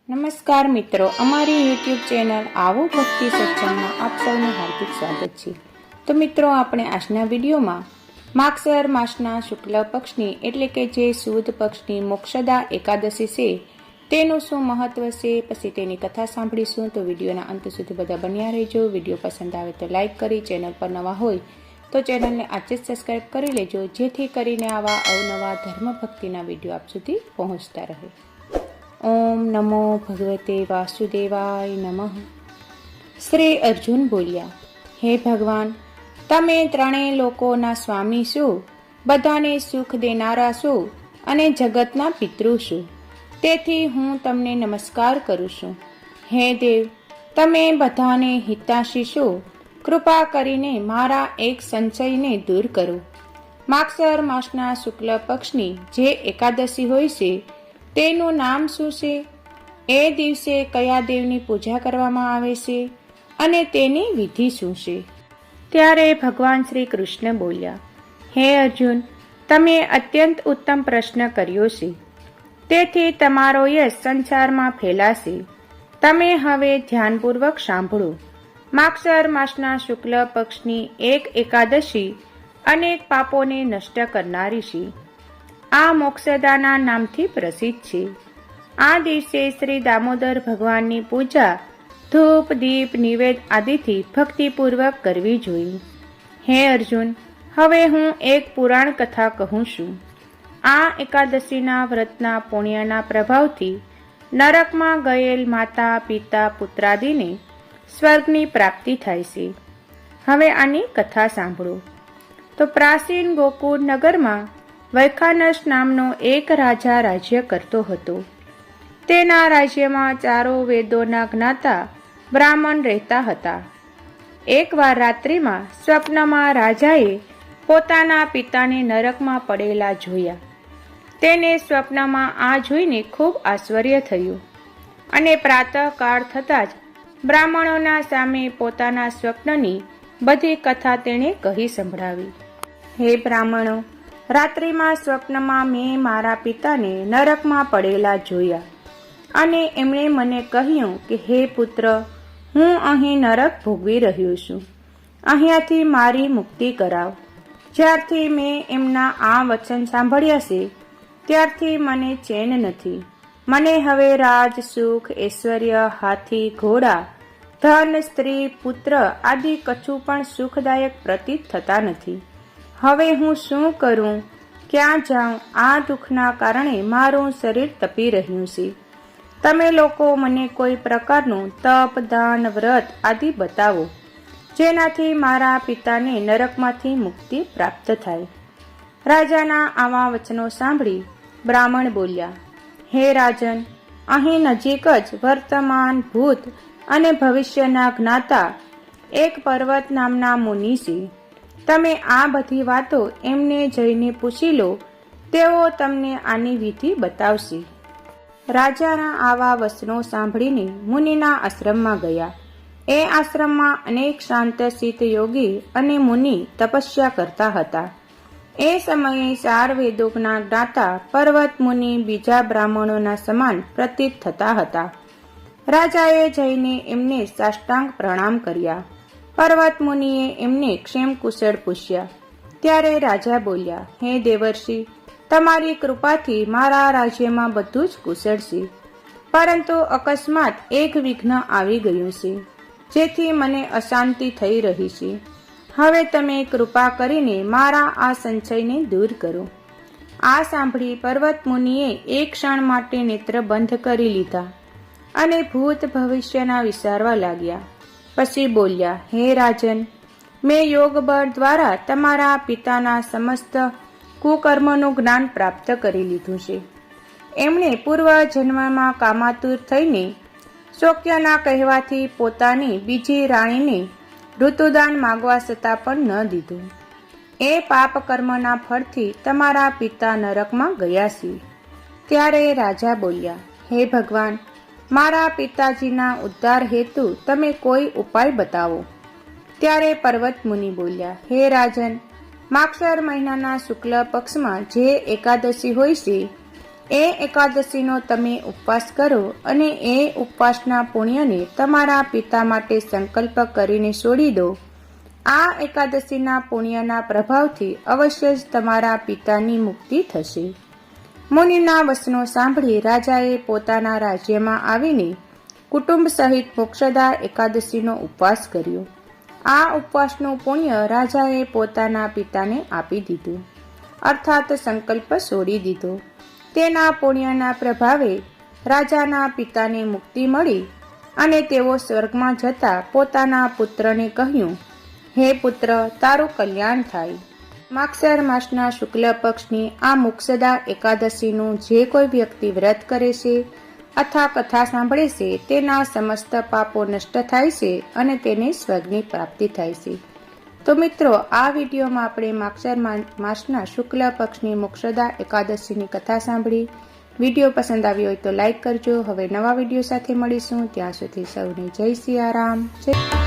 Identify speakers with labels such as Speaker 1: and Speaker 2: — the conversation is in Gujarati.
Speaker 1: નમસ્કાર મિત્રો, અમારી યુટ્યુબ ચેનલ આવો ભક્તિ સત્સંગમાં આપ સૌનું હાર્દિક સ્વાગત છે। તો મિત્રો, આપણે આજના વિડીયોમાં માગસર માસના શુક્લ પક્ષની એટલે કે જે સુદ પક્ષની મોક્ષદા એકાદશી છે તેનું શું મહત્વ છે, પછી તેની કથા સાંભળીશું। તો વિડીયોના અંત સુધી બધા બન્યા રહેજો। વિડીયો પસંદ આવે તો લાઈક કરી, ચેનલ પર નવા હોય તો ચેનલને આજે જ સબસ્ક્રાઈબ કરી લેજો, જેથી કરીને આવા અવનવા ધર્મ ભક્તિના વિડીયો આપ સુધી પહોંચતા રહે। ઓમ નમો ભગવતે વાસુદેવાય નમઃ। શ્રી અર્જુન બોલ્યા, હે ભગવાન, તમે ત્રણેય લોકોના સ્વામી છો, બધાને સુખ દેનારા છો અને જગતના પિતૃ છો, તેથી હું તમને નમસ્કાર કરું છું। હે દેવ, તમે બધાને હિતાશી છો, કૃપા કરીને મારા એક સંશયને દૂર કરો। માગસર માસના શુક્લ પક્ષની જે એકાદશી હોય છે તેનું નામ શું છે? એ દિવસે કયા દેવની પૂજા કરવામાં આવે છે અને તેની વિધિ શું છે? ત્યારે ભગવાન શ્રી કૃષ્ણ બોલ્યા, હે અર્જુન, તમે અત્યંત ઉત્તમ પ્રશ્ન કર્યો છે, તેથી તમારો યશ સંસારમાં ફેલાશે। તમે હવે ધ્યાનપૂર્વક સાંભળો। માગસર માસના શુક્લ પક્ષની એક એકાદશી અનેક પાપોને નષ્ટ કરનારી છે। આ મોક્ષદાના નામથી પ્રસિદ્ધ છે। આ દિવસે શ્રી દામોદર ભગવાનની પૂજા ધૂપ, દીપ, નિવેદ આદિથી ભક્તિપૂર્વક કરવી જોઈએ। હે અર્જુન, હવે હું એક પુરાણ કથા કહું છું। આ એકાદશીના વ્રતના પુણ્યના પ્રભાવથી નરકમાં ગયેલ માતા, પિતા, પુત્રાદિને સ્વર્ગની પ્રાપ્તિ થાય છે। હવે આની કથા સાંભળો। તો પ્રાચીન ગોકુળ નગરમાં વૈખાનસ નામનો એક રાજા રાજ્ય કરતો હતો। તેના રાજ્યમાં ચારો વેદોના જ્ઞાતા બ્રાહ્મણ રહેતા હતા। એકવાર રાત્રિમાં સ્વપ્નમાં રાજાએ પોતાના પિતાને નરકમાં પડેલા જોયા। તેને સ્વપ્નમાં આ જોઈને ખૂબ આશ્ચર્ય થયું અને પ્રાતઃકાળ થતાં જ બ્રાહ્મણોના સામે પોતાના સ્વપ્નની બધી કથા તેણે કહી સંભળાવી। હે બ્રાહ્મણો, રાત્રિમાં સ્વપ્નમાં મેં મારા પિતાને નરકમાં પડેલા જોયા અને એમણે મને કહ્યું કે હે પુત્ર, હું અહીં નરક ભોગવી રહ્યો છું, અહીંયાથી મારી મુક્તિ કરાવ। જ્યારથી મેં એમના આ વચન સાંભળ્યા છે ત્યારથી મને ચેન નથી। મને હવે રાજ, સુખ, ઐશ્વર્ય, હાથી, ઘોડા, ધન, સ્ત્રી, પુત્ર આદિ કશું પણ સુખદાયક પ્રતીત થતા નથી। હવે હું શું કરું, ક્યાં જાઉં? આ દુઃખના કારણે મારું શરીર તપી રહ્યું છે। તમે લોકો મને કોઈ પ્રકારનું તપ, દાન, વ્રત આદિ બતાવો, જેનાથી મારા પિતાને નરકમાંથી મુક્તિ પ્રાપ્ત થાય। રાજાના આવા વચનો સાંભળી બ્રાહ્મણ બોલ્યા, હે રાજન, અહીં નજીક જ વર્તમાન, ભૂત અને ભવિષ્યના જ્ઞાતા એક પર્વત નામના મુનિ છે। તમે આ બધી વાતો એમને જઈને પૂછી લો, તેઓ તમને આની વિધિ બતાવશે। રાજાના આવા વચનો સાંભળીને મુનિના આશ્રમમાં ગયા। એ આશ્રમમાં અનેક શાંત ચિત્ત યોગી અને મુનિ તપસ્યા કરતા હતા। એ સમયે ચાર વેદોના જ્ઞાતા પર્વત મુનિ બીજા બ્રાહ્મણોના સમાન પ્રતીત થતા હતા। રાજાએ જઈને એમને સાષ્ટાંગ પ્રણામ કર્યા। પર્વત મુનિએ એમને ક્ષેમ કુશળ પૂછ્યા। ત્યારે રાજા બોલ્યા, હે દેવર્ષિ, તમારી કૃપાથી મારા રાજ્યમાં બધું જ કુશળ છે, પરંતુ અકસ્માત એક વિઘ્ન આવી ગયું છે, જેથી મને અશાંતિ થઈ રહી છે। હવે તમે કૃપા કરીને મારા આ સંશયને દૂર કરો। આ સાંભળી પર્વત મુનિએ એક ક્ષણ માટે નેત્ર બંધ કરી લીધા અને ભૂત ભવિષ્યના વિચારવા લાગ્યા। પછી બોલ્યા, હે રાજન, મેં યોગ બળ દ્વારા તમારા પિતાના સમસ્ત કુકર્મનું જ્ઞાન પ્રાપ્ત કરી લીધું છે। એમણે પૂર્વ જન્મમાં કામાતુર થઈને શોક્યના કહેવાથી પોતાની બીજી રાણીને ઋતુદાન માગવા છતાં પણ ન દીધું। એ પાપ કર્મના ફળથી તમારા પિતા નરકમાં ગયા છે। ત્યારે રાજા બોલ્યા, હે ભગવાન, મારા પિતાજીના ઉદ્ધાર હેતુ તમે કોઈ ઉપાય બતાવો। ત્યારે પર્વત મુનિ બોલ્યા, હે રાજન, માગસર મહિનાના શુક્લ પક્ષમાં જે એકાદશી હોય છે એ એકાદશીનો તમે ઉપવાસ કરો અને એ ઉપવાસના પુણ્યને તમારા પિતા માટે સંકલ્પ કરીને છોડી દો. આ એકાદશીના પુણ્યના પ્રભાવથી અવશ્ય જ તમારા પિતાની મુક્તિ થશે. મુનિના વચનો સાંભળી રાજાએ પોતાના રાજ્યમાં આવીને કુટુંબ સહિત મોક્ષદા એકાદશીનો ઉપવાસ કર્યો. આ ઉપવાસનું પુણ્ય રાજાએ પોતાના પિતાને આપી દીધું, અર્થાત સંકલ્પ છોડી દીધો. તેના પુણ્યના પ્રભાવે રાજાના પિતાને મુક્તિ મળી અને તેઓ સ્વર્ગમાં જતા પોતાના પુત્રને કહ્યું, હે પુત્ર, તારું કલ્યાણ થાય. માગશર માસના શુક્લ પક્ષની આ મોક્ષદા એકાદશીનું જે કોઈ વ્યક્તિ વ્રત કરે છે અથવા કથા સાંભળે છે તેના સમસ્ત પાપો નષ્ટ થાય છે અને તેને સ્વર્ગની પ્રાપ્તિ થાય છે. તો મિત્રો, આ વિડીયોમાં આપણે માગશર માસના શુક્લ પક્ષની મોક્ષદા એકાદશીની કથા સાંભળી. વિડીયો પસંદ આવ્યો હોય તો લાઈક કરજો. હવે નવા વિડીયો સાથે મળીશું. ત્યાં સુધી સૌને જય સિયારામ. જય